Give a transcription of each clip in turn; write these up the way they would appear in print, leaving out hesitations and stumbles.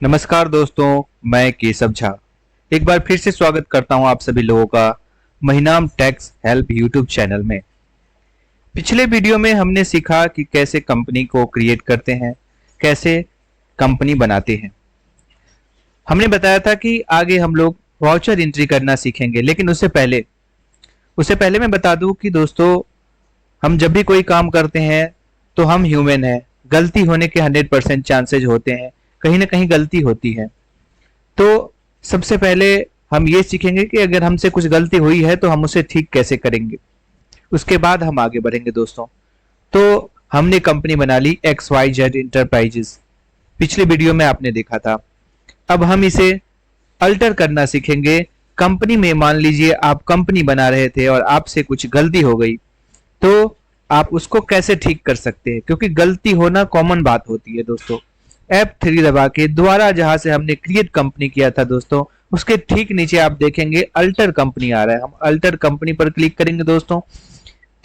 नमस्कार दोस्तों, मैं केशव झा एक बार फिर से स्वागत करता हूं आप सभी लोगों का महिनाम टैक्स हेल्प यूट्यूब चैनल में। पिछले वीडियो में हमने सीखा कि कैसे कंपनी को क्रिएट करते हैं, कैसे कंपनी बनाते हैं। हमने बताया था कि आगे हम लोग वाउचर एंट्री करना सीखेंगे, लेकिन उससे पहले मैं बता दूं कि दोस्तों, हम जब भी कोई काम करते हैं तो हम ह्यूमन हैं। गलती होने के 100% चांसेज होते हैं, कहीं ना कहीं गलती होती है। तो सबसे पहले हम ये सीखेंगे कि अगर हमसे कुछ गलती हुई है तो हम उसे ठीक कैसे करेंगे, उसके बाद हम आगे बढ़ेंगे दोस्तों। तो हमने कंपनी बना ली XYZ इंटरप्राइजेस, पिछले वीडियो में आपने देखा था। अब हम इसे अल्टर करना सीखेंगे। कंपनी में मान लीजिए आप कंपनी बना रहे थे और आपसे कुछ गलती हो गई, तो आप उसको कैसे ठीक कर सकते हैं, क्योंकि गलती होना कॉमन बात होती है दोस्तों। F3 दबा के दोबारा जहां से हमने क्रिएट कंपनी किया था दोस्तों, उसके ठीक नीचे आप देखेंगे अल्टर कंपनी आ रहा है। हम अल्टर कंपनी पर क्लिक करेंगे दोस्तों।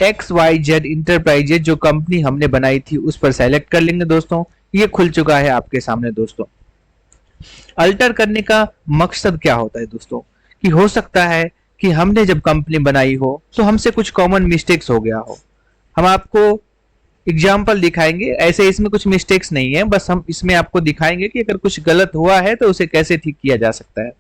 XYZ इंटरप्राइजेज जो कंपनी हमने बनाई थी उस पर सेलेक्ट कर लेंगे दोस्तों। ये खुल चुका है आपके सामने दोस्तों। अल्टर करने का मकसद क्या होता है दोस्तों, कि हो सकता है कि हमने जब कंपनी बनाई हो तो हमसे कुछ कॉमन मिस्टेक्स हो गया हो। हम आपको एग्जाम्पल दिखाएंगे, ऐसे इसमें कुछ मिस्टेक्स नहीं है, बस हम इसमें आपको दिखाएंगे कि अगर कुछ गलत हुआ है तो उसे कैसे ठीक किया जा सकता है।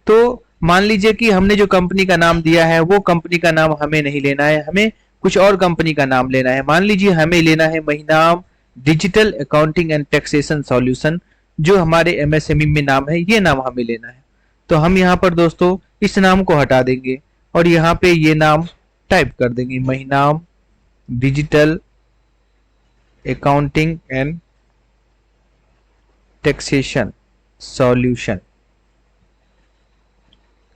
तो मान लीजिए कि हमने जो कंपनी का नाम दिया है वो कंपनी का नाम हमें नहीं लेना है, हमें कुछ और कंपनी का नाम लेना है। मान लीजिए हमें लेना है Mahinam digital accounting and taxation solution, जो हमारे एमएसएमई में नाम है, ये नाम हमें लेना है। तो हम यहाँ पर दोस्तों इस नाम को हटा देंगे और यहाँ पे ये नाम टाइप कर देंगे, Mahinam digital accounting and taxation solution.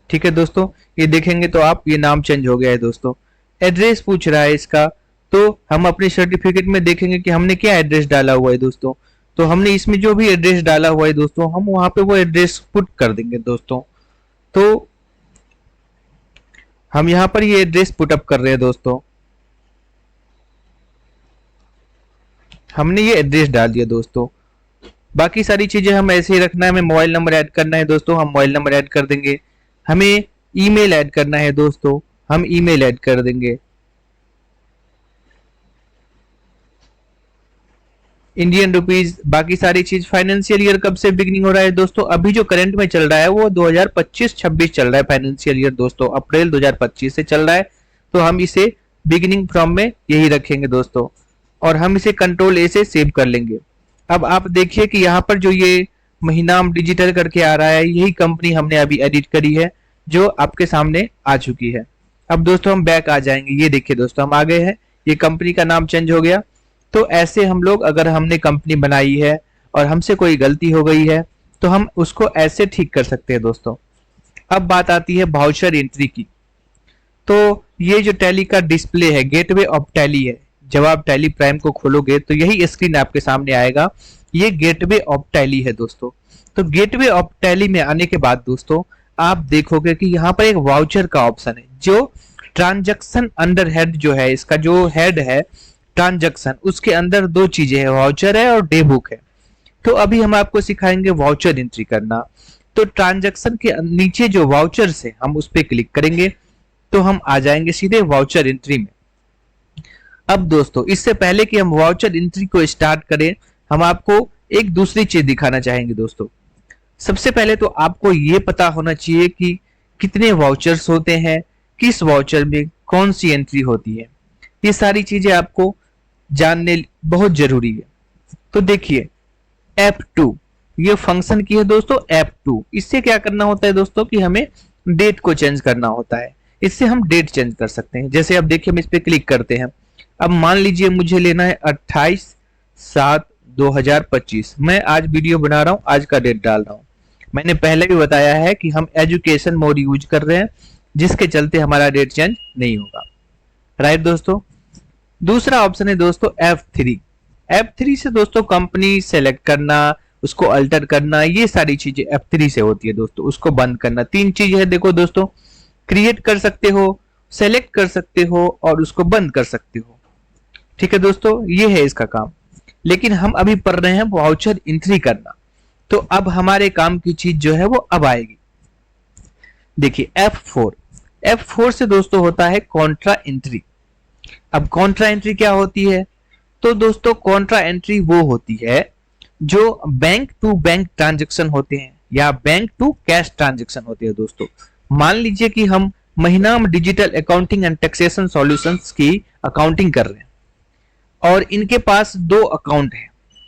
ठीक है दोस्तों, ये देखेंगे तो आप ये नाम चेंज हो गया है दोस्तों। एड्रेस पूछ रहा है इसका, तो हम अपने सर्टिफिकेट में देखेंगे कि हमने क्या एड्रेस डाला हुआ है दोस्तों। तो हमने इसमें जो भी एड्रेस डाला हुआ है दोस्तों, हम वहां पे वो एड्रेस पुट कर देंगे दोस्तों। तो हम यहाँ पर ये एड्रेस पुट अप कर रहे हैं दोस्तों। हमने ये एड्रेस डाल दिया दोस्तों। बाकी सारी चीजें हम ऐसे ही रखना है। हमें मोबाइल नंबर ऐड करना है दोस्तों, हम मोबाइल नंबर ऐड कर देंगे। हमें ईमेल ऐड करना है दोस्तों, हम ईमेल ऐड कर देंगे। इंडियन रुपीज, बाकी सारी चीज। फाइनेंशियल ईयर कब से बिगिनिंग हो रहा है दोस्तों, अभी जो करंट में चल रहा है वो 2025-26 चल रहा है फाइनेंशियल ईयर दोस्तों, अप्रैल 2025 से चल रहा है। तो हम इसे बिगिनिंग फ्रॉम में यही रखेंगे दोस्तों, और हम इसे कंट्रोल ए से सेव कर लेंगे। अब आप देखिए कि यहाँ पर जो ये महिनाम डिजिटल करके आ रहा है, यही कंपनी हमने अभी एडिट करी है, जो आपके सामने आ चुकी है। अब दोस्तों हम बैक आ जाएंगे, ये देखिए दोस्तों हम आ गए हैं, ये कंपनी का नाम चेंज हो गया। तो ऐसे हम लोग, अगर हमने कंपनी बनाई है और हमसे कोई गलती हो गई है, तो हम उसको ऐसे ठीक कर सकते हैं दोस्तों। अब बात आती है वाउचर एंट्री की। तो ये जो टैली का डिस्प्ले है, गेटवे ऑफ टैली है। जब आप टैली प्राइम को खोलोगे तो यही स्क्रीन आपके सामने आएगा, ये गेटवे ऑफ टैली है दोस्तों। तो गेटवे ऑफ टैली में आने के बाद दोस्तों आप देखोगे कि यहाँ पर एक वाउचर का ऑप्शन है, जो ट्रांजैक्शन अंडर हेड जो है, इसका जो हेड है ट्रांजैक्शन, उसके अंदर दो चीजें हैं, वाउचर है और डे बुक है। तो अभी हम आपको सिखाएंगे वाउचर एंट्री करना। तो ट्रांजैक्शन के नीचे जो वाउचर है हम उस पर क्लिक करेंगे, तो हम आ जाएंगे सीधे वाउचर एंट्री में। अब दोस्तों इससे पहले कि हम वाउचर एंट्री को स्टार्ट करें, हम आपको एक दूसरी चीज दिखाना चाहेंगे दोस्तों। सबसे पहले तो आपको ये पता होना चाहिए कि कितने वाउचर्स होते हैं, किस वाउचर में कौन सी एंट्री होती है। ये सारी चीजें आपको जानने बहुत जरूरी है। तो देखिए F2 ये फंक्शन की है दोस्तों। F2 इससे क्या करना होता है दोस्तों, कि हमें डेट को चेंज करना होता है। इससे हम डेट चेंज कर सकते हैं। जैसे अब देखिए हम इस पे क्लिक करते हैं। अब मान लीजिए मुझे लेना है 28/7/2025। मैं आज वीडियो बना रहा हूं, आज का डेट डाल रहा हूं। मैंने पहले भी बताया है कि हम एजुकेशन मोड यूज कर रहे हैं, जिसके चलते हमारा डेट चेंज नहीं होगा। राइट दोस्तों। दूसरा ऑप्शन है दोस्तों F3। F3 से दोस्तों कंपनी सेलेक्ट करना, उसको अल्टर करना, ये सारी चीजें F3 से होती है दोस्तों। उसको बंद करना, तीन चीजें है देखो दोस्तों, क्रिएट कर सकते हो, सेलेक्ट कर सकते हो और उसको बंद कर सकते हो। ठीक है दोस्तों, ये है इसका काम। लेकिन हम अभी पढ़ रहे हैं वाउचर एंट्री करना। तो अब हमारे काम की चीज जो है वो अब आएगी। देखिए F4 से दोस्तों होता है कॉन्ट्रा एंट्री। अब कॉन्ट्रा एंट्री क्या होती है? तो दोस्तों कॉन्ट्रा एंट्री वो होती है जो बैंक टू बैंक ट्रांजैक्शन होते हैं या बैंक टू कैश ट्रांजैक्शन होते हैं। दोस्तों मान लीजिए कि हम Mahinam digital accounting and taxation solutions की अकाउंटिंग कर रहे हैं और इनके पास दो अकाउंट है,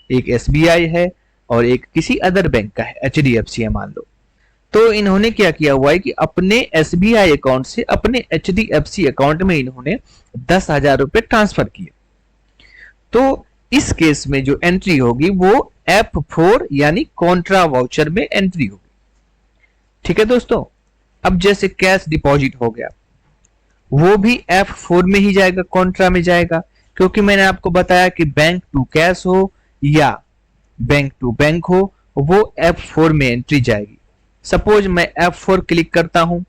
एक एसबीआई है और एक किसी अदर बैंक का है, एचडीएफसी है मान लो। तो इन्होंने क्या किया हुआ है कि अपने एसबीआई अकाउंट से अपने एचडीएफसी अकाउंट में इन्होंने 10,000 रुपए ट्रांसफर किए। तो इस केस में जो एंट्री होगी वो F4 यानी कॉन्ट्रा वाउचर में एंट्री होगी। ठीक है दोस्तों। अब जैसे कैश डिपॉजिट हो गया, वो भी F4 में ही जाएगा, कॉन्ट्रा में जाएगा, क्योंकि मैंने आपको बताया कि बैंक टू कैश हो या बैंक टू बैंक हो, वो F4 में एंट्री जाएगी। सपोज मैं F4 क्लिक करता हूं,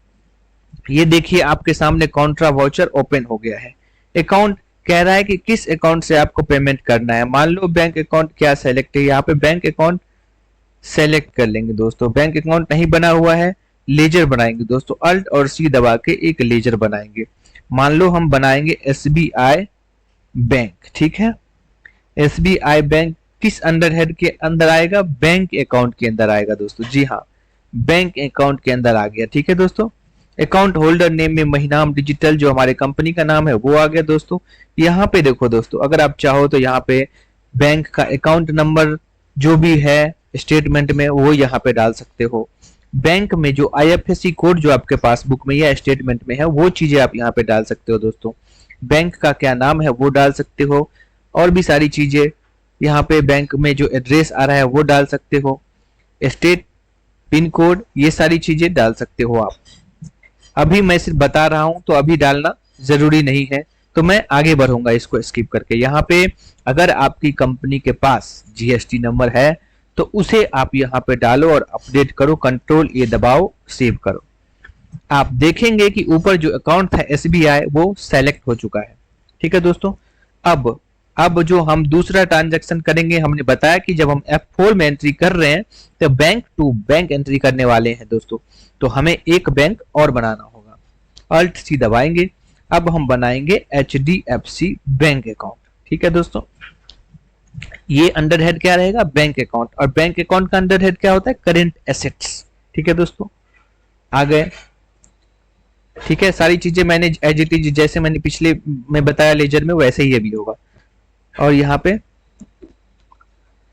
ये देखिए आपके सामने कॉन्ट्रा वाउचर ओपन हो गया है। अकाउंट कह रहा है कि किस अकाउंट से आपको पेमेंट करना है। मान लो बैंक अकाउंट क्या सेलेक्ट है, यहाँ पे बैंक अकाउंट सेलेक्ट कर लेंगे दोस्तों। बैंक अकाउंट नहीं बना हुआ है, लेजर बनाएंगे दोस्तों, अल्ट और सी दबा के एक लेजर बनाएंगे। मान लो हम बनाएंगे एसबीआई बैंक। ठीक है, एसबीआई बैंक किस अंडर हेड के अंदर आएगा? बैंक अकाउंट के अंदर आएगा दोस्तों। जी हाँ, बैंक अकाउंट के अंदर आ गया। ठीक है दोस्तों। अकाउंट होल्डर नेम में महिनाम डिजिटल जो हमारे कंपनी का नाम है वो आ गया दोस्तों। यहाँ पे देखो दोस्तों, अगर आप चाहो तो यहाँ पे बैंक का अकाउंट नंबर जो भी है स्टेटमेंट में वो यहाँ पे डाल सकते हो। बैंक में जो आईएफएससी कोड जो आपके पासबुक में या स्टेटमेंट में है वो चीजें आप यहाँ पे डाल सकते हो दोस्तों। बैंक का क्या नाम है वो डाल सकते हो, और भी सारी चीजें यहाँ पे बैंक में जो एड्रेस आ रहा है वो डाल सकते हो, स्टेट पिन कोड, ये सारी चीजें डाल सकते हो आप। अभी मैं सिर्फ बता रहा हूं तो अभी डालना जरूरी नहीं है, तो मैं आगे बढ़ूंगा इसको स्किप करके। यहाँ पे अगर आपकी कंपनी के पास जीएसटी नंबर है तो उसे आप यहाँ पे डालो और अपडेट करो, कंट्रोल ए दबाओ, सेव करो। आप देखेंगे कि ऊपर जो अकाउंट था एसबीआई वो सेलेक्ट हो चुका है। ठीक है दोस्तों। अब जो हम दूसरा ट्रांजैक्शन करेंगे, हमने बताया कि जब हम F4 में एंट्री कर रहे हैं तो बैंक टू बैंक एंट्री करने वाले हैं दोस्तों, तो हमें एक बैंक और बनाना होगा। अल्ट सी दबाएंगे, अब हम बनाएंगे एचडीएफसी बैंक अकाउंट। ठीक है दोस्तों। ये अंडर हेड क्या रहेगा? बैंक अकाउंट, और बैंक अकाउंट का अंडर हेड क्या होता है? Current assets. ठीक है दोस्तों, आ गए। ठीक है, सारी चीजें मैंने एज इट इज जैसे मैंने पिछले में बताया लेजर में वैसे ही अभी होगा, और यहाँ पे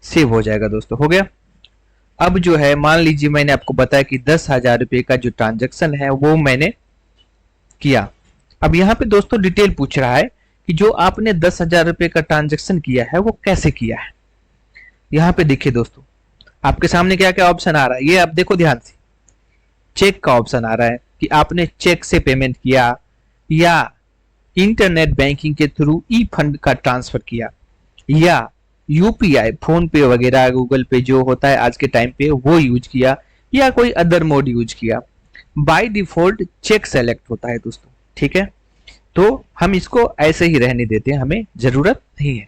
सेव हो जाएगा दोस्तों। हो गया। अब जो है मान लीजिए मैंने आपको बताया कि 10,000 रुपए का जो ट्रांजैक्शन है वो मैंने किया। अब यहाँ पे दोस्तों डिटेल पूछ रहा है कि जो आपने 10,000 रुपए का ट्रांजैक्शन किया है वो कैसे किया है। यहाँ पे देखिए दोस्तों, आपके सामने क्या क्या ऑप्शन आ रहा है, ये आप देखो ध्यान से। चेक का ऑप्शन आ रहा है कि आपने चेक से पेमेंट किया या इंटरनेट बैंकिंग के थ्रू ई फंड का ट्रांसफर किया, या यूपीआई, फोन पे वगैरह, गूगल पे जो होता है आज के टाइम पे वो यूज किया, या कोई अदर मोड यूज किया। बाय डिफॉल्ट चेक सेलेक्ट होता है दोस्तों। ठीक है, तो हम इसको ऐसे ही रहने देते हैं, हमें जरूरत नहीं है।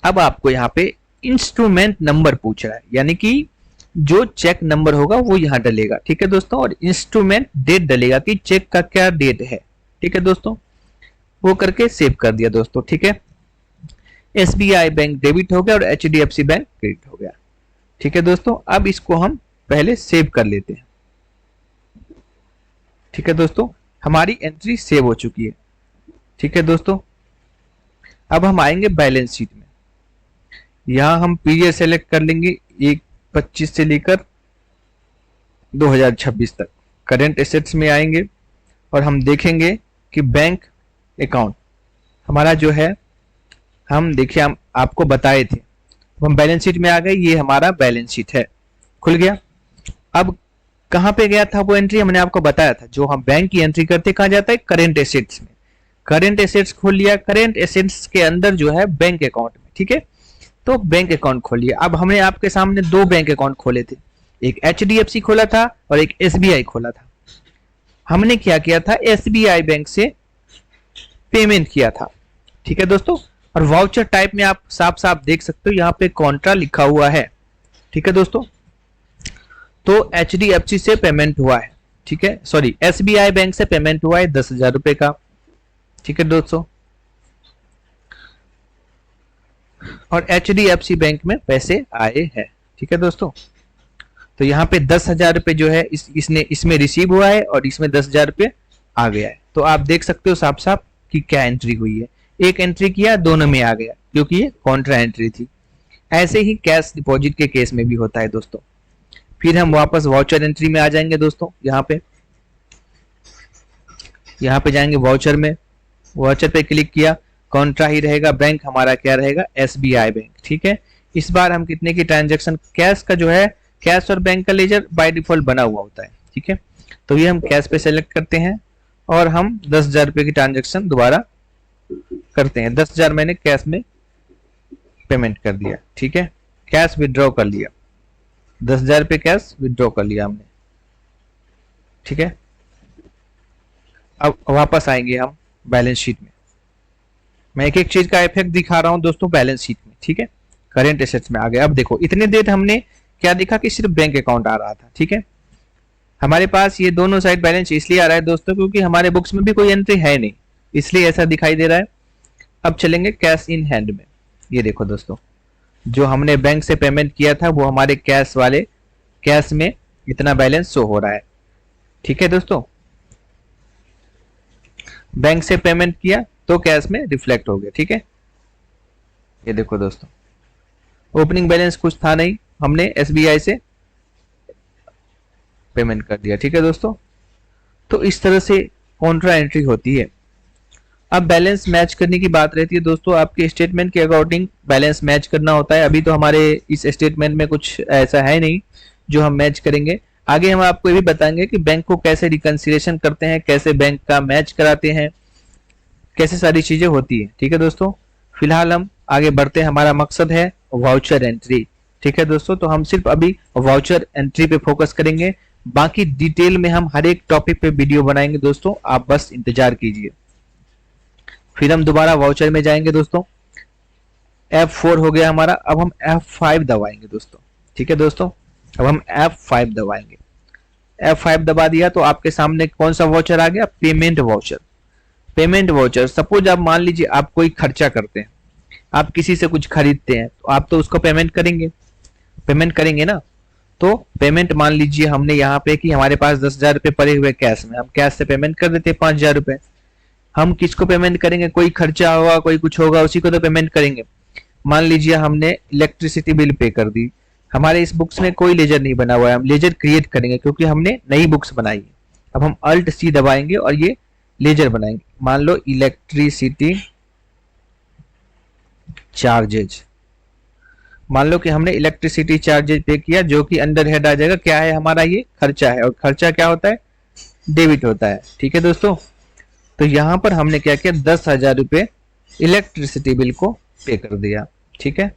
अब आपको यहाँ पे इंस्ट्रूमेंट नंबर पूछ रहा है, यानी कि जो चेक नंबर होगा वो यहाँ डलेगा। ठीक है दोस्तों, और इंस्ट्रूमेंट डेट डलेगा कि चेक का क्या डेट है। ठीक है दोस्तों, वो करके सेव कर दिया दोस्तों। ठीक है, एसबीआई बैंक डेबिट हो गया और एचडीएफसी बैंक क्रेडिट हो गया। ठीक है दोस्तों, अब इसको हम पहले सेव कर लेते हैं। ठीक है दोस्तों, हमारी एंट्री सेव हो चुकी है। ठीक है दोस्तों, अब हम आएंगे बैलेंस शीट में। यहां हम पीरियड सेलेक्ट कर लेंगे 1/25 से लेकर 2026 तक। करेंट एसेट्स में आएंगे और हम देखेंगे कि बैंक अकाउंट हमारा जो है, हम देखिए हम आपको बताए थे, हम बैलेंस शीट में आ गए। ये हमारा बैलेंस शीट है, खुल गया। अब कहां पे गया था वो एंट्री, हमने आपको बताया था जो हम बैंक की एंट्री करते कहां जाता है? करेंट एसेट्स में। करेंट एसेट्स खोल लिया, करेंट एसेट्स के अंदर जो है बैंक अकाउंट में। ठीक है, तो बैंक अकाउंट खोल लिया। अब हमने आपके सामने दो बैंक अकाउंट खोले थे, एक एचडीएफसी खोला था और एक एसबीआई खोला था। हमने क्या किया था? एसबीआई बैंक से पेमेंट किया था। ठीक है दोस्तों, और वाउचर टाइप में आप साफ साफ देख सकते हो यहाँ पे कॉन्ट्रा लिखा हुआ है। ठीक है दोस्तों, तो HDFC से पेमेंट हुआ है, ठीक है, सॉरी SBI बैंक से पेमेंट हुआ है 10,000 रुपए का, ठीक है दोस्तों, और HDFC बैंक में पैसे आए हैं, ठीक है दोस्तों। तो यहाँ पे 10,000 रुपए जो है इसमें रिसीव हुआ है और इसमें 10,000 रुपए आ गया है। तो आप देख सकते हो साफ साफ कि क्या एंट्री हुई है, एक एंट्री किया दोनों में आ गया क्योंकि ये कॉन्ट्रा एंट्री थी। ऐसे ही कैश डिपॉजिट के केस में भी होता है दोस्तों। फिर हम वापस वाउचर एंट्री में आ जाएंगे दोस्तों। यहाँ पे जाएंगे वाउचर में, वाउचर पे क्लिक किया, कॉन्ट्रा ही रहेगा, बैंक हमारा क्या रहेगा SBI बैंक, ठीक है। इस बार हम कितने की ट्रांजेक्शन, कैश का जो है, कैश और बैंक का लेजर बाय डिफॉल्ट बना हुआ होता है, ठीक है। तो ये हम कैश पे सेलेक्ट करते हैं और हम 10,000 रुपए की ट्रांजेक्शन दोबारा करते हैं। 10,000 मैंने कैश में पेमेंट कर दिया, ठीक है, कैश विड्रॉ कर लिया, 10,000 रुपए कैश विड्रॉ कर लिया हमने, ठीक है। अब वापस आएंगे हम बैलेंस शीट में। मैं एक एक चीज का इफेक्ट दिखा रहा हूं दोस्तों बैलेंस शीट में, ठीक है। करेंट एसेट्स में आ गए। अब देखो इतने देर हमने क्या दिखा कि सिर्फ बैंक अकाउंट आ रहा था, ठीक है। हमारे पास ये दोनों साइड बैलेंस इसलिए आ रहा है दोस्तों क्योंकि हमारे बुक्स में भी कोई एंट्री है नहीं, इसलिए ऐसा दिखाई दे रहा है। अब चलेंगे कैश इन हैंड में। ये देखो दोस्तों, जो हमने बैंक से पेमेंट किया था वो हमारे कैश में इतना बैलेंस शो हो रहा है, ठीक है दोस्तों। बैंक से पेमेंट किया तो कैश में रिफ्लेक्ट हो गया, ठीक है। ये देखो दोस्तों, ओपनिंग बैलेंस कुछ था नहीं, हमने SBI से पेमेंट कर दिया, ठीक है दोस्तों। तो इस तरह से कॉन्ट्रा एंट्री होती है। अब बैलेंस मैच करने की बात रहती है दोस्तों, आपके स्टेटमेंट के अकॉर्डिंग बैलेंस मैच करना होता है। अभी तो हमारे इस स्टेटमेंट में कुछ ऐसा है नहीं जो हम मैच करेंगे। आगे हम आपको ये भी बताएंगे कि बैंक को कैसे रिकंसिलिएशन करते हैं, कैसे बैंक का मैच कराते हैं, कैसे सारी चीजें होती है, ठीक है दोस्तों। फिलहाल हम आगे बढ़ते हैं, हमारा मकसद है वाउचर एंट्री, ठीक है दोस्तों। तो हम सिर्फ अभी वाउचर एंट्री पे फोकस करेंगे, बाकी डिटेल में हम हर एक टॉपिक पे वीडियो बनाएंगे दोस्तों, आप बस इंतजार कीजिए। फिर हम दोबारा वाउचर में जाएंगे दोस्तों। F4 हो गया हमारा, अब हम F5 दबाएंगे दोस्तों, ठीक है दोस्तों। अब हम F5 दबाएंगे, F5 दबा दिया तो आपके सामने कौन सा वाउचर आ गया, payment voucher. Payment voucher, suppose आप मान लीजिए आप कोई खर्चा करते हैं, आप किसी से कुछ खरीदते हैं तो आप तो उसको पेमेंट करेंगे ना। तो पेमेंट मान लीजिए हमने यहाँ पे कि हमारे पास 10,000 रुपए पड़े हुए कैश में, हम कैश से पेमेंट कर देते हैं 5,000 रुपए। हम किसको पेमेंट करेंगे, कोई खर्चा होगा, कोई कुछ होगा, उसी को तो पेमेंट करेंगे। मान लीजिए हमने इलेक्ट्रिसिटी बिल पे कर दी, हमारे इस बुक्स में कोई लेजर नहीं बना हुआ है, हम लेजर क्रिएट करेंगे क्योंकि हमने नई बुक्स बनाई है। अब हम Alt+C दबाएंगे और ये लेजर बनाएंगे। मान लो इलेक्ट्रिसिटी चार्जेज, मान लो कि हमने इलेक्ट्रिसिटी चार्जेज पे किया, जो कि अंडर हेड आ जाएगा, क्या है हमारा, ये खर्चा है, और खर्चा क्या होता है, डेबिट होता है, ठीक है दोस्तों। तो यहां पर हमने क्या किया, 10,000 रुपए इलेक्ट्रिसिटी बिल को पे कर दिया, ठीक है।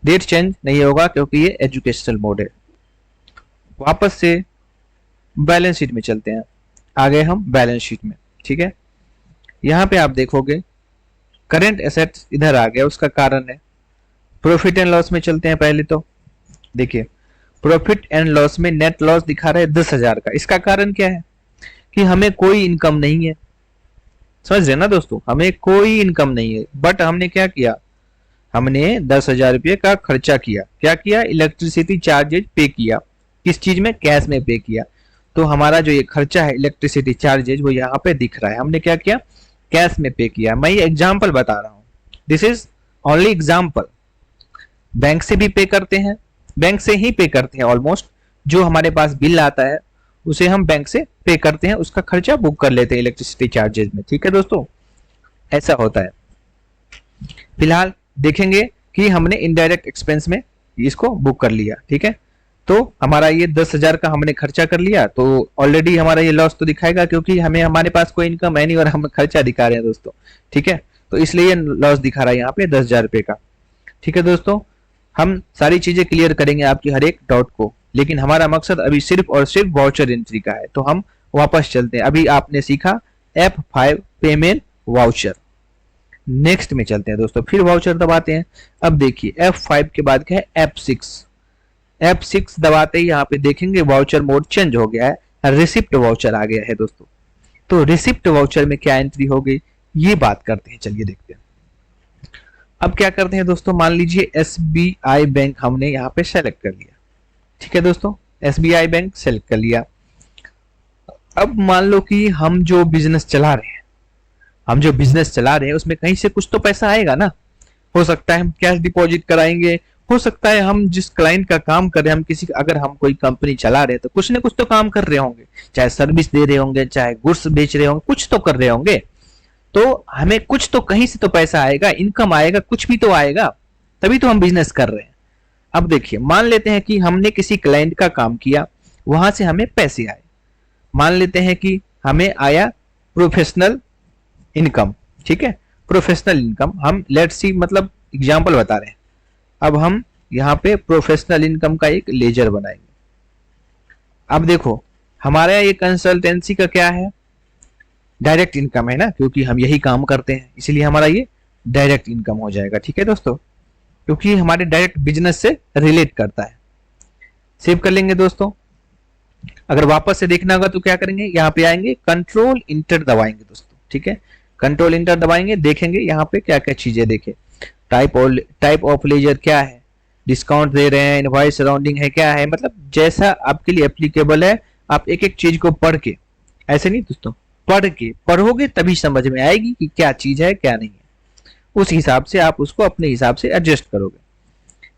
डेट चेंज नहीं होगा क्योंकि ये एजुकेशनल मोड है। वापस से बैलेंस शीट में चलते हैं, आ गए हम बैलेंस शीट में, ठीक है। यहां पे आप देखोगे करंट एसेट्स इधर आ गया, उसका कारण है प्रॉफिट एंड लॉस में चलते हैं। पहले तो देखिए प्रॉफिट एंड लॉस में नेट लॉस दिखा रहा है 10,000 का। इसका कारण क्या है कि हमें कोई इनकम नहीं है, समझ रहे ना दोस्तों, हमें कोई इनकम नहीं है, बट हमने क्या किया, हमने 10,000 रुपये का खर्चा किया। क्या किया, इलेक्ट्रिसिटी चार्जेज पे किया, किस चीज में, कैश में पे किया। तो हमारा जो ये खर्चा है इलेक्ट्रिसिटी चार्जेज वो यहाँ पे दिख रहा है, हमने क्या किया, कैश में पे किया। मैं ये एग्जाम्पल बता रहा हूँ, this is only example. Bank से भी पे करते हैं, बैंक से ही पे करते हैं ऑलमोस्ट, जो हमारे पास बिल आता है उसे हम बैंक से पे करते हैं, उसका खर्चा बुक कर लेते हैं इलेक्ट्रिसिटी चार्जेज में, ठीक है दोस्तों, ऐसा होता है। फिलहाल देखेंगे कि हमने इनडायरेक्ट एक्सपेंस में इसको बुक कर लिया, ठीक है। तो हमारा ये 10,000 का हमने खर्चा कर लिया, तो ऑलरेडी हमारा ये लॉस तो दिखाएगा क्योंकि हमारे पास कोई इनकम है नहीं और हम खर्चा दिखा रहे हैं दोस्तों, ठीक है। तो इसलिए ये लॉस दिखा रहा है यहाँ पे 10,000 रुपए का, ठीक है दोस्तों। हम सारी चीजें क्लियर करेंगे आपकी हर एक डाउट को, लेकिन हमारा मकसद अभी सिर्फ और सिर्फ वाउचर एंट्री का है। तो हम वापस चलते हैं, अभी आपने सीखा F5 पेमेंट वाउचर, नेक्स्ट में चलते हैं दोस्तों, फिर वाउचर दबाते हैं। अब देखिए F5 के बाद क्या है, F6। F6 दबाते ही यहाँ पे देखेंगे वाउचर मोड चेंज हो गया है, रिसिप्ट वाउचर आ गया है दोस्तों। तो रिसिप्ट वाउचर में क्या एंट्री हो गई ये बात करते हैं, चलिए देखते हैं। अब क्या करते हैं दोस्तों, मान लीजिए SBI बैंक हमने यहाँ पे सेलेक्ट कर लिया, ठीक है दोस्तों, SBI बैंक सेलेक्ट कर लिया। अब मान लो कि हम जो बिजनेस चला रहे हैं उसमें कहीं से कुछ तो पैसा आएगा ना। हो सकता है हम कैश डिपॉजिट कराएंगे, हो सकता है हम जिस क्लाइंट का काम कर रहे हैं, हम किसी अगर हम कोई कंपनी चला रहे हैं तो कुछ ना कुछ तो काम कर रहे होंगे, चाहे सर्विस दे रहे होंगे, चाहे गुड्स बेच रहे होंगे, कुछ तो कर रहे होंगे। तो हमें कुछ तो कहीं से तो पैसा आएगा, इनकम आएगा, कुछ भी तो आएगा, तभी तो हम बिजनेस कर रहे हैं। अब देखिए, मान लेते हैं कि हमने किसी क्लाइंट का काम किया, वहां से हमें पैसे आए। मान लेते हैं कि हमें आया प्रोफेशनल इनकम, ठीक है, प्रोफेशनल इनकम। हम लेट्स सी मतलब एग्जांपल बता रहे हैं। अब हम यहाँ पे प्रोफेशनल इनकम का एक लेजर बनाएंगे। अब देखो, हमारा ये कंसल्टेंसी का क्या है, डायरेक्ट इनकम है ना, क्योंकि हम यही काम करते हैं, इसीलिए हमारा ये डायरेक्ट इनकम हो जाएगा, ठीक है दोस्तों, क्योंकि हमारे डायरेक्ट बिजनेस से रिलेट करता है। सेव कर लेंगे दोस्तों। अगर वापस से देखना होगा तो क्या करेंगे, यहाँ पे आएंगे, कंट्रोल इंटर दबाएंगे दोस्तों, ठीक है, कंट्रोल इंटर दबाएंगे, देखेंगे यहाँ पे क्या क्या चीजें देखे। टाइप ऑफ लेजर क्या है, डिस्काउंट दे रहे हैं, इनवॉइस सराउंडिंग है, क्या है, मतलब जैसा आपके लिए एप्लीकेबल है। आप एक एक चीज को पढ़ के, ऐसे नहीं दोस्तों, पढ़ोगे तभी समझ में आएगी कि क्या चीज है क्या नहीं है, उस हिसाब से आप उसको अपने हिसाब से एडजस्ट करोगे।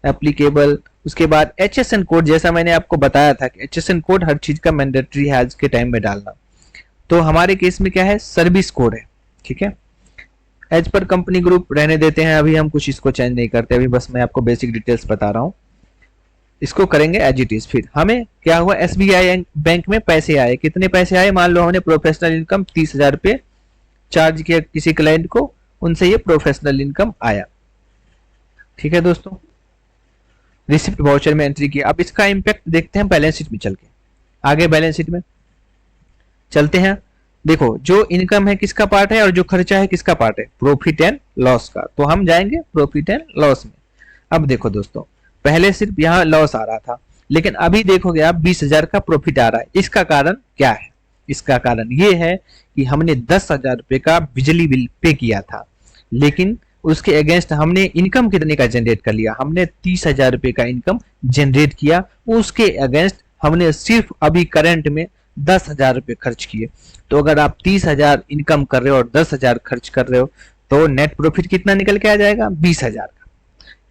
एप्लीकेबल, उसके बाद HSN कोड, जैसा मैंने आपको बताया था कि HSN कोड हर चीज का मैंडेटरी है आज के टाइम में डालना। तो हमारे केस में क्या है, सर्विस कोड है, ठीक है। एज पर कंपनी ग्रुप रहने देते हैं, अभी हम कुछ इसको चेंज नहीं करते, अभी बस मैं आपको बेसिक डिटेल्स बता रहा हूं, इसको करेंगे एज इट इज। फिर हमें क्या हुआ, SBI बैंक में पैसे आए, कितने पैसे आए, मान लो हमने प्रोफेशनल इनकम 30,000 रुपये चार्ज किया किसी क्लाइंट को, उनसे ये प्रोफेशनल इनकम आया, ठीक है दोस्तों। रिसिप्ट वाउचर में एंट्री किया। अब इसका इंपैक्ट देखते हैं बैलेंस शीट में चल के, आगे बैलेंस शीट में चलते हैं। देखो, जो इनकम है किसका पार्ट है और जो खर्चा है किसका पार्ट है, प्रॉफिट एंड लॉस का। तो हम जाएंगे प्रॉफिट एंड लॉस में। अब देखो दोस्तों, पहले सिर्फ यहाँ लॉस आ रहा था, लेकिन अभी देखोगे आप 20,000 का प्रॉफिट आ रहा है। इसका कारण क्या है, इसका कारण ये है कि हमने 10,000 रुपए का बिजली बिल पे किया था, लेकिन उसके अगेंस्ट हमने इनकम कितने का जनरेट कर लिया, हमने 30,000 रुपए का इनकम जनरेट किया। उसके अगेंस्ट हमने सिर्फ अभी करंट में 10,000 रुपए खर्च किए। तो अगर आप 30,000 इनकम कर रहे हो और 10,000 खर्च कर रहे हो, तो नेट प्रॉफिट कितना निकल के आ जाएगा, 20,000 का।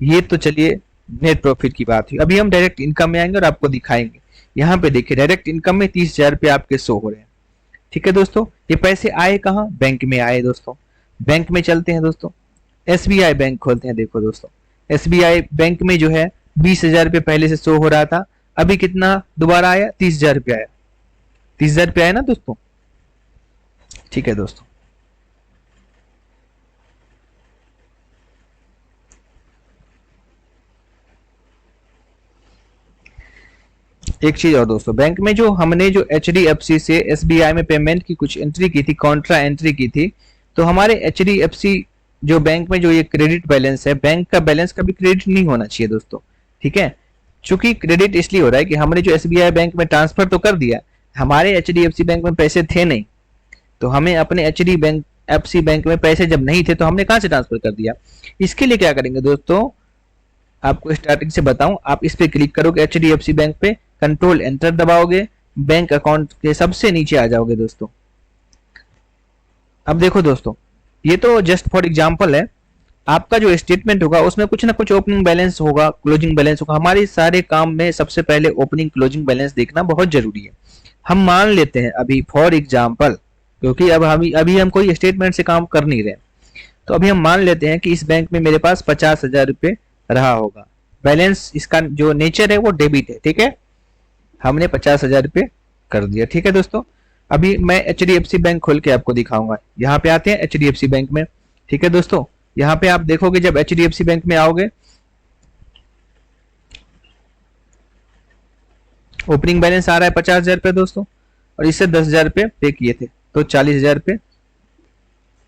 ये तो चलिए नेट प्रॉफिट की बात हुई। अभी हम डायरेक्ट इनकम में आएंगे और आपको दिखाएंगे। यहाँ पे देखिए, डायरेक्ट इनकम में 30,000 रुपए आपके शो हो रहे हैं, ठीक है दोस्तों। ये पैसे आए कहाँ, बैंक में आए दोस्तों। बैंक में चलते हैं दोस्तों, SBI बैंक खोलते हैं। देखो दोस्तों, SBI बैंक में जो है 20,000 रुपए पहले से शो हो रहा था, अभी कितना दोबारा आया, 30,000 रुपए आया, 30,000 रुपए आया ना दोस्तों, ठीक है दोस्तों। एक चीज और दोस्तों, बैंक में जो हमने जो HDFC से SBI में पेमेंट की कुछ एंट्री की थी, कॉन्ट्रा एंट्री की थी, तो हमारे HDFC जो बैंक में जो ये क्रेडिट बैलेंस है, बैंक का बैलेंस कभी क्रेडिट नहीं होना चाहिए दोस्तों, ठीक है। चूंकि क्रेडिट इसलिए हो रहा है कि हमने जो SBI बैंक में ट्रांसफर तो कर दिया, हमारे HDFC बैंक में पैसे थे नहीं, तो हमें अपने HDFC बैंक में पैसे जब नहीं थे तो हमने कहां से ट्रांसफर कर दिया। इसके लिए क्या करेंगे दोस्तों, आपको स्टार्टिंग से बताऊं, आप इस पे क्लिक करोगे HDFC बैंक पे, कंट्रोल एंटर दबाओगे, बैंक अकाउंट के सबसे नीचे आ जाओगे दोस्तों। अब देखो दोस्तों, ये तो जस्ट फॉर एग्जांपल है, आपका जो स्टेटमेंट होगा उसमें कुछ ना कुछ ओपनिंग बैलेंस होगा, क्लोजिंग बैलेंस होगा। हमारे सारे काम में सबसे पहले ओपनिंग क्लोजिंग बैलेंस देखना बहुत जरूरी है। हम मान लेते हैं अभी फॉर एग्जांपल, क्योंकि अब अभी हम कोई स्टेटमेंट से काम कर नहीं रहे, तो अभी हम मान लेते हैं कि इस बैंक में मेरे पास 50,000 रुपए रहा होगा, बैलेंस इसका जो नेचर है वो डेबिट है, ठीक है, हमने 50,000 रुपए कर दिया, ठीक है दोस्तों। अभी मैं HDFC बैंक खोल के आपको दिखाऊंगा। यहाँ पे आते हैं HDFC बैंक में, ठीक है दोस्तों। यहाँ पे आप देखोगे, जब HDFC बैंक में आओगे, ओपनिंग बैलेंस आ रहा है 50,000 रुपए दोस्तों, और इससे 10,000 रुपए पे किए थे, तो 40,000 रुपए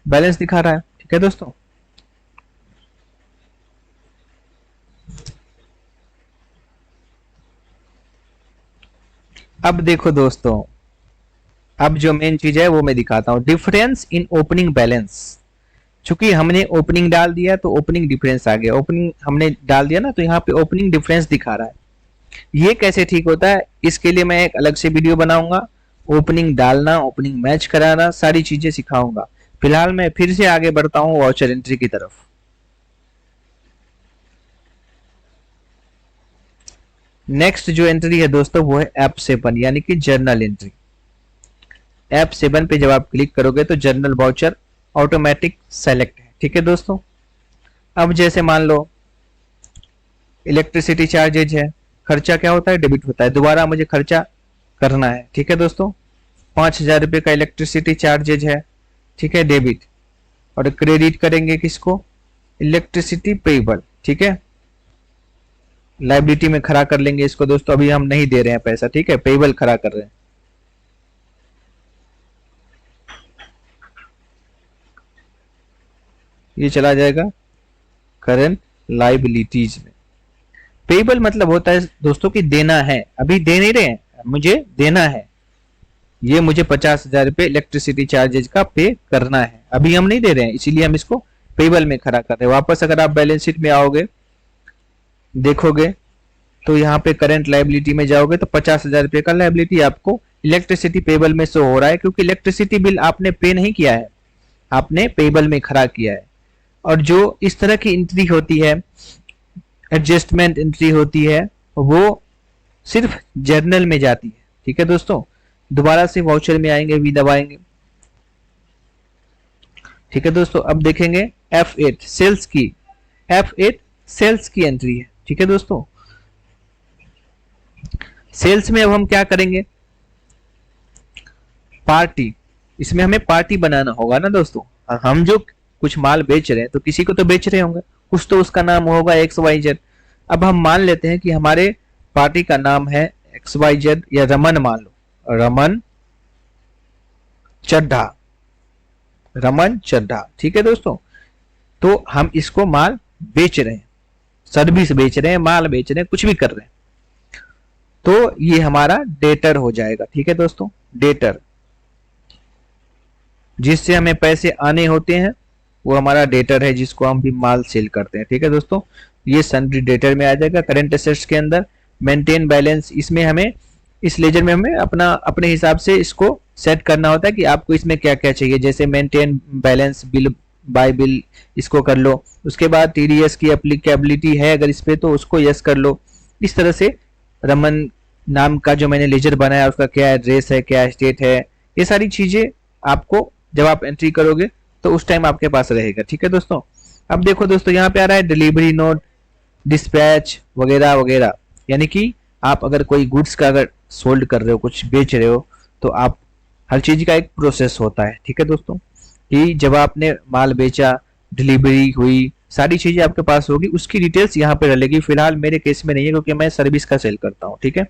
बैलेंस दिखा रहा है, ठीक है दोस्तों। अब देखो दोस्तों, अब जो मेन चीज है वो मैं दिखाता हूँ, डिफरेंस इन ओपनिंग बैलेंस। चूंकि हमने ओपनिंग डाल दिया तो ओपनिंग डिफरेंस आ गया, ओपनिंग हमने डाल दिया ना तो यहाँ पे ओपनिंग डिफरेंस दिखा रहा है। ये कैसे ठीक होता है, इसके लिए मैं एक अलग से वीडियो बनाऊंगा। ओपनिंग डालना, ओपनिंग मैच कराना, सारी चीजें सिखाऊंगा। फिलहाल मैं फिर से आगे बढ़ता हूँ वाउचर एंट्री की तरफ। नेक्स्ट जो एंट्री है दोस्तों वो है F7 यानी कि जर्नल एंट्री। F7 पे जब आप क्लिक करोगे तो जर्नल वाउचर ऑटोमेटिक सेलेक्ट है। ठीक है दोस्तों, अब जैसे मान लो इलेक्ट्रिसिटी चार्जेज है, खर्चा क्या होता है, डेबिट होता है, दोबारा मुझे खर्चा करना है। ठीक है दोस्तों, 5,000 रुपये का इलेक्ट्रिसिटी चार्जेज है, ठीक है, डेबिट। और क्रेडिट करेंगे किसको, इलेक्ट्रिसिटी पेबल। ठीक है, लाइबिलिटी में खड़ा कर लेंगे इसको दोस्तों, अभी हम नहीं दे रहे हैं पैसा, ठीक है, पेबल खड़ा कर रहे हैं। ये चला जाएगा करंट लाइबिलिटीज में। पेबल मतलब होता है दोस्तों कि देना है, अभी दे नहीं रहे हैं, मुझे देना है। ये मुझे 50,000 रुपये इलेक्ट्रिसिटी चार्जेज का पे करना है, अभी हम नहीं दे रहे हैं, इसीलिए हम इसको पेबल में खड़ा कर रहे हैं। वापस अगर आप बैलेंस शीट में आओगे, देखोगे तो यहाँ पे करंट लाइबिलिटी में जाओगे तो 50,000 रुपये का लाइबिलिटी आपको इलेक्ट्रिसिटी पेबल में शो हो रहा है, क्योंकि इलेक्ट्रिसिटी बिल आपने पे नहीं किया है, आपने पेबल में खड़ा किया है। और जो इस तरह की एंट्री होती है, एडजस्टमेंट एंट्री होती है, वो सिर्फ जर्नल में जाती है। ठीक है दोस्तों, दोबारा से वाउचर में आएंगे, वी दबाएंगे। ठीक है दोस्तों, अब देखेंगे F8 सेल्स की, F8 सेल्स की एंट्री है। ठीक है दोस्तों, सेल्स में अब हम क्या करेंगे, पार्टी, इसमें हमें पार्टी बनाना होगा ना दोस्तों। हम जो कुछ माल बेच रहे हैं तो किसी को तो बेच रहे होंगे, कुछ तो उसका नाम होगा XYZ। अब हम मान लेते हैं कि हमारे पार्टी का नाम है XYZ या रमन, मान लो रमन चड्ढा, रमन चड्ढा। ठीक है दोस्तों, तो हम इसको माल बेच रहे हैं, सर्विस बेच रहे हैं, माल बेच रहे हैं, कुछ भी कर रहे हैं, तो ये हमारा डेटर हो जाएगा। ठीक है दोस्तों, डेटर, जिससे हमें पैसे आने होते हैं वो हमारा डेटर है, जिसको हम भी माल सेल करते हैं। ठीक है दोस्तों, ये सन्ड्री डेटर में आ जाएगा। करंट एसेट्स के अंदर मेंटेन बैलेंस, इसमें हमें इस लेजर में हमें अपने हिसाब से इसको सेट करना होता है कि आपको इसमें क्या क्या चाहिए। जैसे maintain balance, bill bye bill, इसको कर लो। उसके बाद TDS की एप्लीकेबिलिटी है अगर इस पे तो उसको यस कर लो। इस तरह से रमन नाम का जो मैंने लेजर बनाया उसका क्या एड्रेस है, क्या स्टेट है, ये सारी चीजें आपको जब आप एंट्री करोगे तो उस टाइम आपके पास रहेगा। ठीक है दोस्तों, अब देखो दोस्तों यहाँ पे आ रहा है डिलीवरी नोट, डिस्पैच वगैरह वगैरह, यानी कि आप अगर कोई गुड्स का अगर सोल्ड कर रहे हो, कुछ बेच रहे हो, तो आप हर चीज का एक प्रोसेस होता है। ठीक है दोस्तों, कि जब आपने माल बेचा, डिलीवरी हुई, सारी चीजें आपके पास होगी, उसकी डिटेल्स यहाँ पे डलेगी। फिलहाल मेरे केस में नहीं है क्योंकि मैं सर्विस का सेल करता हूँ। ठीक है,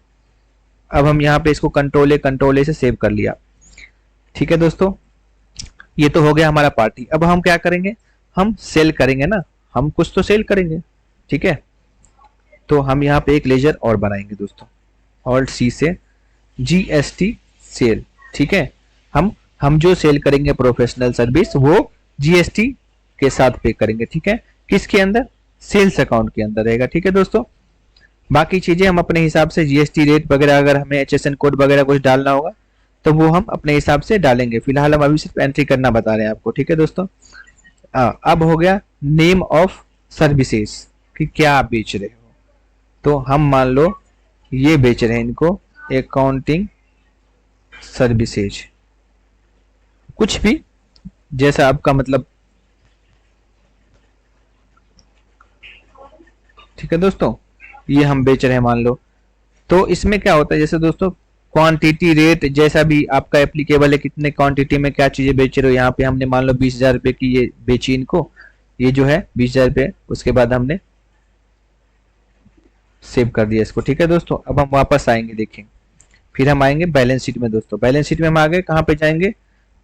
अब हम यहाँ पे इसको कंट्रोल ए से सेव कर लिया। ठीक है दोस्तों, ये तो हो गया हमारा पार्टी। अब हम क्या करेंगे, हम सेल करेंगे ना, हम कुछ तो सेल करेंगे। ठीक है, तो हम यहाँ पे एक लेजर और बनाएंगे दोस्तों, Alt+C से GST सेल। ठीक है, हम जो सेल करेंगे प्रोफेशनल सर्विस, वो GST के साथ पे करेंगे। ठीक है, किसके अंदर, सेल्स अकाउंट के अंदर रहेगा। ठीक है दोस्तों, बाकी चीजें हम अपने हिसाब से GST रेट वगैरह, अगर हमें HSN कोड वगैरह कुछ डालना होगा तो वो हम अपने हिसाब से डालेंगे। फिलहाल हम अभी सिर्फ एंट्री करना बता रहे हैं आपको। ठीक है दोस्तों, अब हो गया नेम ऑफ सर्विसेज कि क्या आप बेच रहे हो। तो हम मान लो ये बेच रहे हैं इनको, अकाउंटिंग सर्विसेज, कुछ भी जैसा आपका मतलब। ठीक है दोस्तों, ये हम बेच रहे हैं मान लो, तो इसमें क्या होता है, जैसे दोस्तों क्वांटिटी रेट जैसा भी आपका एप्लीकेबल है, कितने क्वांटिटी में क्या चीजें बेच रहे हो। यहाँ पे हमने मान लो 20,000 रुपए की ये बेची इनको, ये जो है 20,000 रुपए, उसके बाद हमने सेव कर दिया इसको। ठीक है दोस्तों, अब हम वापस आएंगे, देखेंगे, फिर हम आएंगे बैलेंस शीट में दोस्तों। बैलेंस शीट में हम आ गए, कहाँ पे जाएंगे,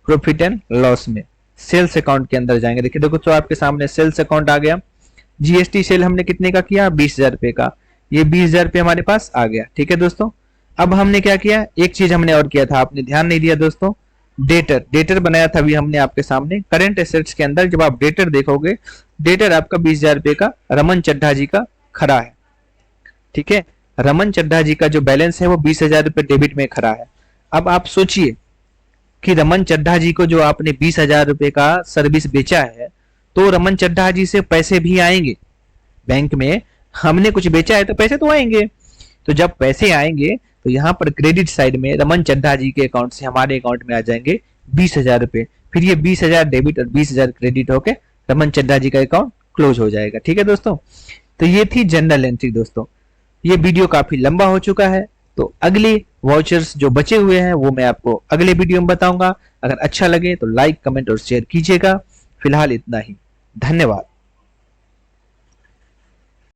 प्रॉफिट एंड लॉस में, सेल्स अकाउंट के अंदर जाएंगे। देखिए देखो, तो आपके सामने सेल्स अकाउंट आ गया। GST सेल हमने कितने का किया, 20,000 रुपए का, ये 20,000 रुपए हमारे पास आ गया। ठीक है दोस्तों, अब हमने क्या किया, एक चीज हमने और किया था, आपने ध्यान नहीं दिया दोस्तों, डेटर बनाया था अभी हमने आपके सामने। करंट एसेट्स के अंदर जब आप डेटर देखोगे, डेटर आपका 20,000 रुपए का रमन चड्ढा जी का खड़ा है। ठीक है, रमन चड्ढा जी का जो बैलेंस है वो 20,000 रुपए डेबिट में खड़ा है। अब आप सोचिए कि रमन चड्ढा जी को जो आपने 20,000 रुपए का सर्विस बेचा है, तो रमन चड्ढा जी से पैसे भी आएंगे बैंक में। हमने कुछ बेचा है तो पैसे तो आएंगे। तो जब पैसे आएंगे तो यहाँ पर क्रेडिट साइड में रमन चड्ढा जी के अकाउंट से हमारे अकाउंट में आ जाएंगे 20,000 रुपए। फिर ये 20,000 डेबिट और 20,000 क्रेडिट होके रमन चड्ढा जी का अकाउंट क्लोज हो जाएगा। ठीक है दोस्तों, तो ये थी जनरल एंट्री। दोस्तों ये वीडियो काफी लंबा हो चुका है, तो अगले वाउचर्स जो बचे हुए हैं वो मैं आपको अगले वीडियो में बताऊंगा। अगर अच्छा लगे तो लाइक, कमेंट और शेयर कीजिएगा। फिलहाल इतना ही, धन्यवाद।